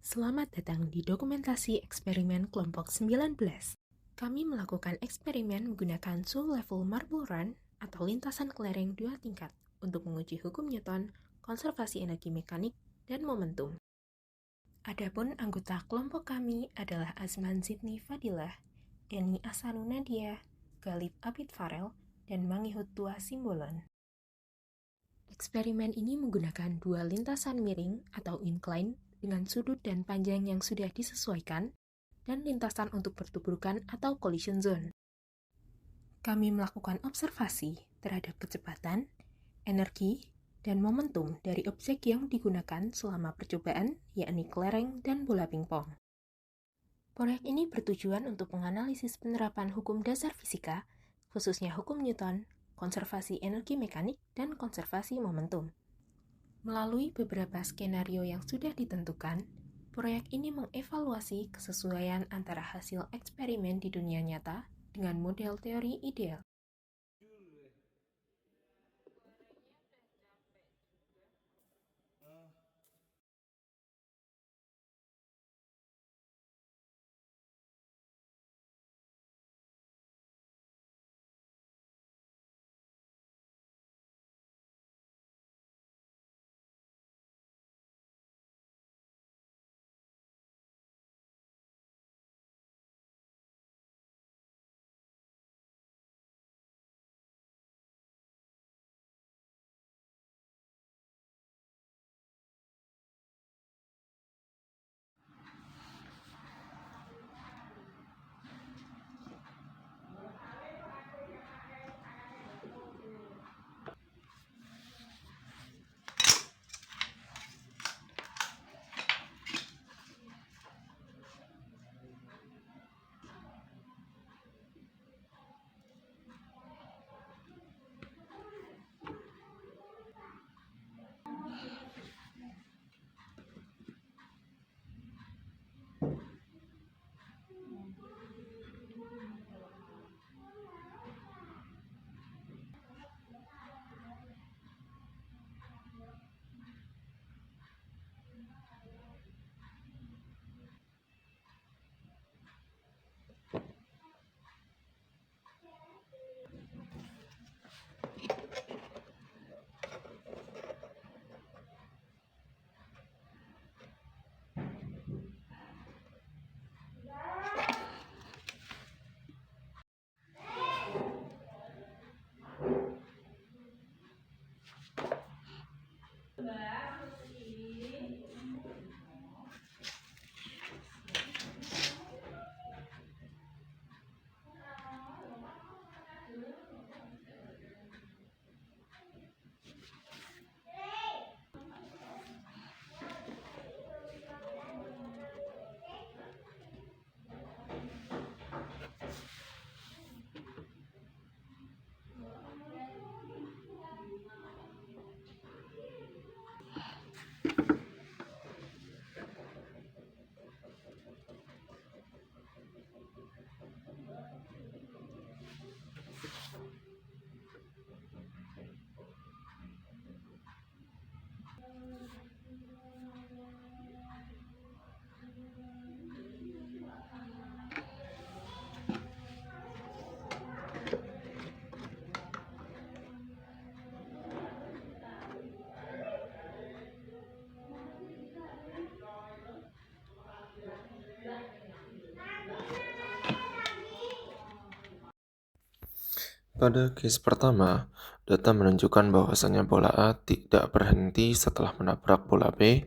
Selamat datang di dokumentasi eksperimen kelompok 19. Kami melakukan eksperimen menggunakan suhu level marble run atau lintasan kelereng dua tingkat untuk menguji hukum Newton, konservasi energi mekanik, dan momentum. Adapun anggota kelompok kami adalah Azman Zidni Fadilah, Eni Asanu Nadia, Galip Abid Farel, dan Mangihut Tua Simbolon. Eksperimen ini menggunakan dua lintasan miring atau incline dengan sudut dan panjang yang sudah disesuaikan, dan lintasan untuk pertuburukan atau collision zone. Kami melakukan observasi terhadap kecepatan, energi, dan momentum dari objek yang digunakan selama percobaan, yakni kelereng dan bola pingpong. Proyek ini bertujuan untuk menganalisis penerapan hukum dasar fisika, khususnya hukum Newton, konservasi energi mekanik, dan konservasi momentum. Melalui beberapa skenario yang sudah ditentukan, proyek ini mengevaluasi kesesuaian antara hasil eksperimen di dunia nyata dengan model teori ideal. Pada case pertama, data menunjukkan bahwasannya bola A tidak berhenti setelah menabrak bola B,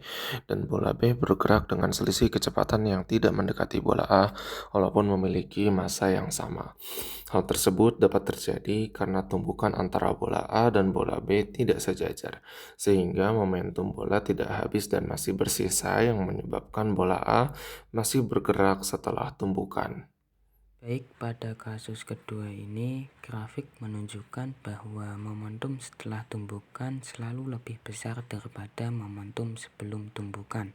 dan bola B bergerak dengan selisih kecepatan yang tidak mendekati bola A, walaupun memiliki massa yang sama. Hal tersebut dapat terjadi karena tumbukan antara bola A dan bola B tidak sejajar, sehingga momentum bola tidak habis dan masih bersisa yang menyebabkan bola A masih bergerak setelah tumbukan. Baik, pada kasus kedua ini, grafik menunjukkan bahwa momentum setelah tumbukan selalu lebih besar daripada momentum sebelum tumbukan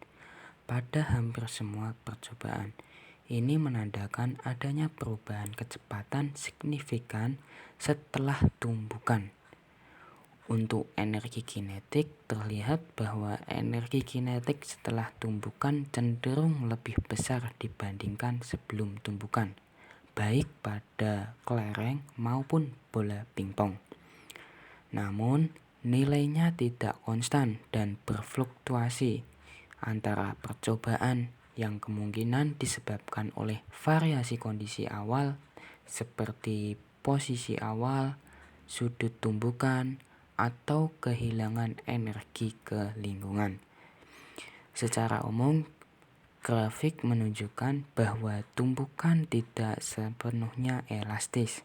pada hampir semua percobaan. Ini menandakan adanya perubahan kecepatan signifikan setelah tumbukan. Untuk energi kinetik, terlihat bahwa energi kinetik setelah tumbukan cenderung lebih besar dibandingkan sebelum tumbukan, baik pada kelereng maupun bola pingpong. Namun, nilainya tidak konstan dan berfluktuasi antara percobaan yang kemungkinan disebabkan oleh variasi kondisi awal seperti posisi awal, sudut tumbukan, atau kehilangan energi ke lingkungan. Secara umum, grafik menunjukkan bahwa tumbukan tidak sepenuhnya elastis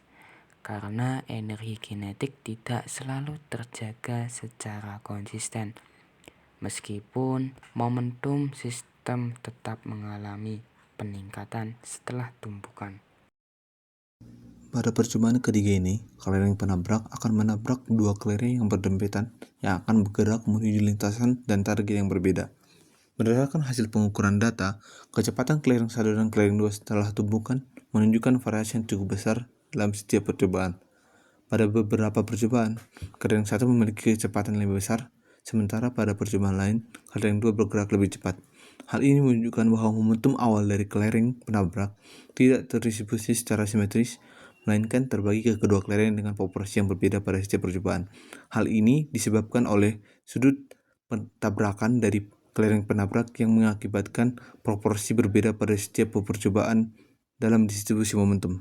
karena energi kinetik tidak selalu terjaga secara konsisten, meskipun momentum sistem tetap mengalami peningkatan setelah tumbukan. Pada percobaan ketiga ini, kelereng penabrak akan menabrak dua kelereng yang berdempetan yang akan bergerak menuju lintasan dan target yang berbeda. Berdasarkan hasil pengukuran data, kecepatan kelereng 1 dan kelereng 2 setelah tumbukan menunjukkan variasi yang cukup besar dalam setiap percobaan. Pada beberapa percobaan, kelereng 1 memiliki kecepatan lebih besar, sementara pada percobaan lain, kelereng 2 bergerak lebih cepat. Hal ini menunjukkan bahwa momentum awal dari kelereng penabrak tidak terdistribusi secara simetris, melainkan terbagi ke kedua kelereng dengan proporsi yang berbeda pada setiap percobaan. Hal ini disebabkan oleh sudut tabrakan dari kelereng penabrak yang mengakibatkan proporsi berbeda pada setiap percobaan dalam distribusi momentum.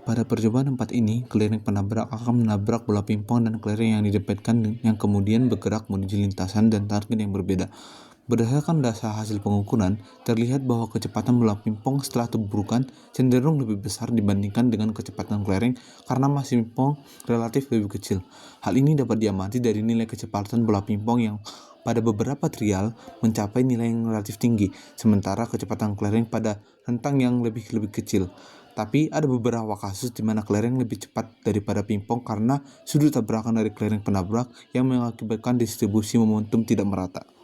Pada percobaan 4 ini, kelereng penabrak akan menabrak bola pingpong dan kelereng yang didempetkan yang kemudian bergerak menuju lintasan dan target yang berbeda. Berdasarkan dasar hasil pengukuran, terlihat bahwa kecepatan bola pingpong setelah tumbukan cenderung lebih besar dibandingkan dengan kecepatan kelereng karena massa pingpong relatif lebih kecil. Hal ini dapat diamati dari nilai kecepatan bola pingpong yang pada beberapa trial mencapai nilai yang relatif tinggi, sementara kecepatan kelereng pada rentang yang lebih kecil. Tapi ada beberapa kasus di mana kelereng lebih cepat daripada pingpong karena sudut tabrakan dari kelereng penabrak yang mengakibatkan distribusi momentum tidak merata.